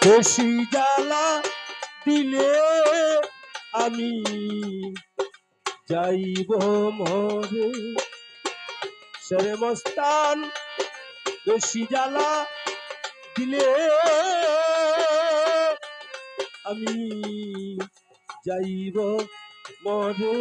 বেশি জ্বালা দিলে আমি যাইব মরে। সেরে মস্তান বেশি জ্বালা দিলে আমি যাইব মরে।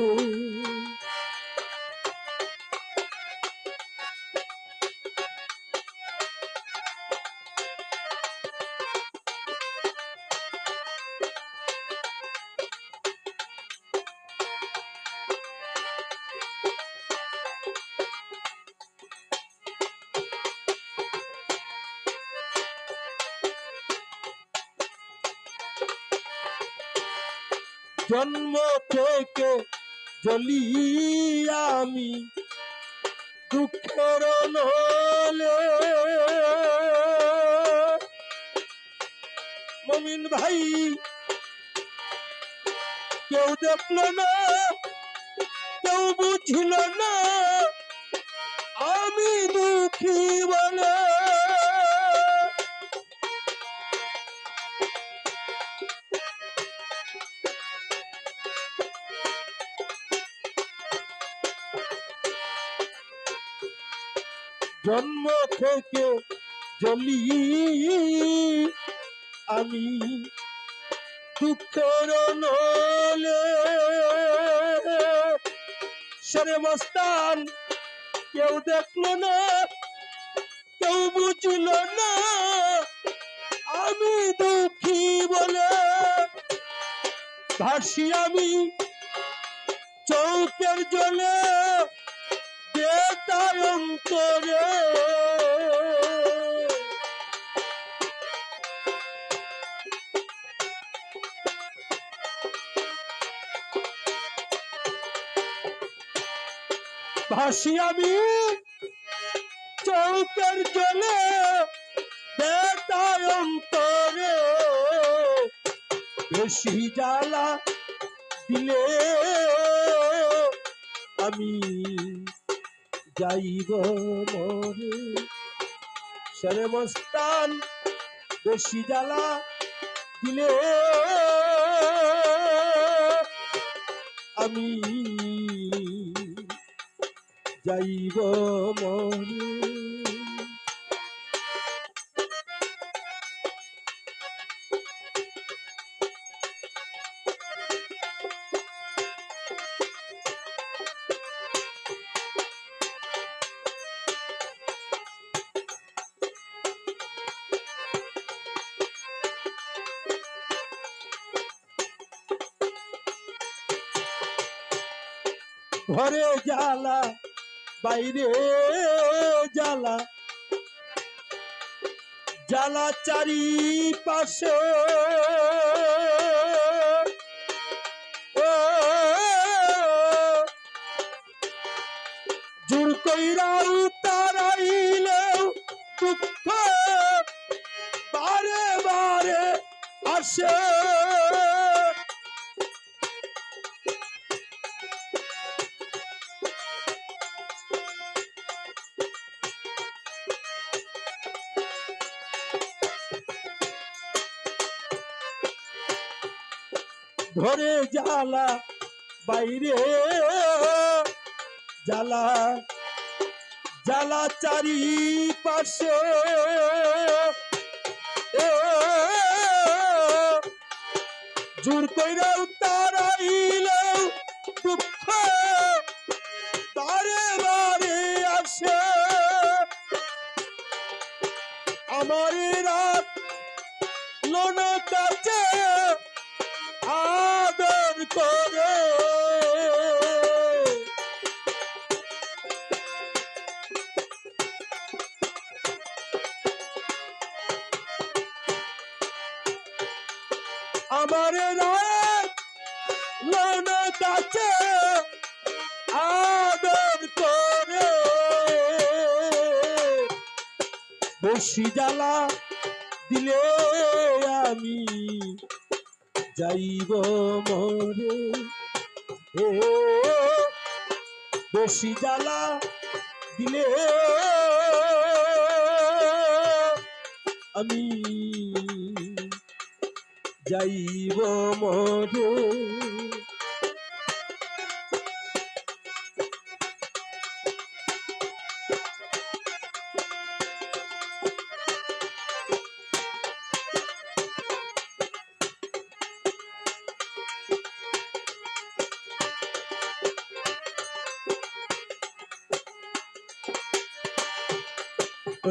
জন্ম থেকে জ্বলি আমি দুঃখের নলে। মমিন ভাই কেউ দেখলো না, কেউ বুঝল না আমি দুঃখী বলে। জন্ম থেকে জ্বলি আমি দুঃখের নলে। সেরে মস্তান কেউ দেখলো না, কেউ বুঝলো না আমি দুঃখী বলে। ভাসি আমি চৌকের জলে বেতার অন্তরে। ভাসি আমি চৌকের জলে বেতার অন্তরে। বেশি জ্বালা দিলে আমি যাইব মরে। সেরে মস্তান বেশি জ্বালা দিলে আমি যাইব মরে। ঘরে জ্বালা বাইরে জ্বালা, জ্বালা চারিপাশে। জোর কইরাও তারাইলেও দুঃখ বারে বারে আসে। ঘরে জ্বালা বাইরে জ্বালা, জ্বালা চারিপাশে। জোর কইরাও তারাইলেও দুঃখ বারে বারে আসে। আমার রাত লোন কাছে আদর করে। আমার রাত লোন কাছে আদর করে। বেশি জ্বালা দিলে আমি যাইব মরে। বেশি জ্বালা দিলে আমি যাইব মরে।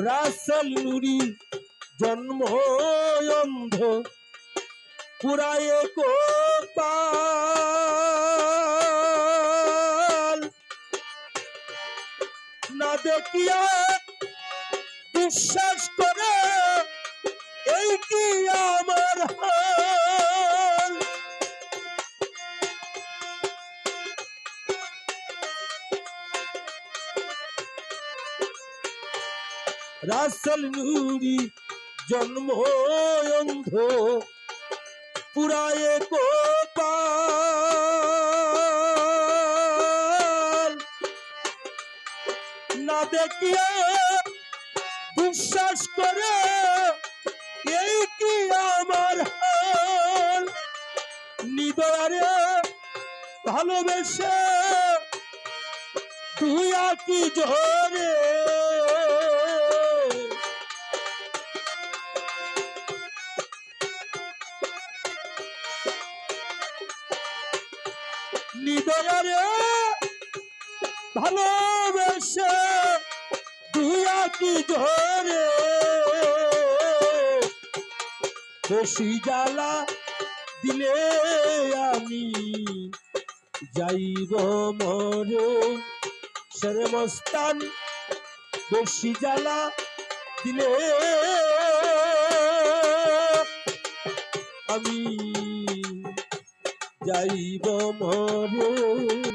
রাসেল নুরি জন্ম অন্ধ পুরায়ে কপাল, না দেখিয়া বিশ্বাস করে এই কি আমার হাল। রাসেল নুরি জন্ম অন্ধ পুরায়ে কপাল, না দেখিয়া বিশ্বাস করে এই কি আমার হাল। নিদয়ারে ভালোবেসে তুই আকি জোরে, নিদয়ারে ভালোবেসে তুই আকি জোরে। বেশি জ্বালা দিলে আমি যাইব মরে। শেরে মস্তান বেশি জ্বালা দিলে আমি যাইব মরে।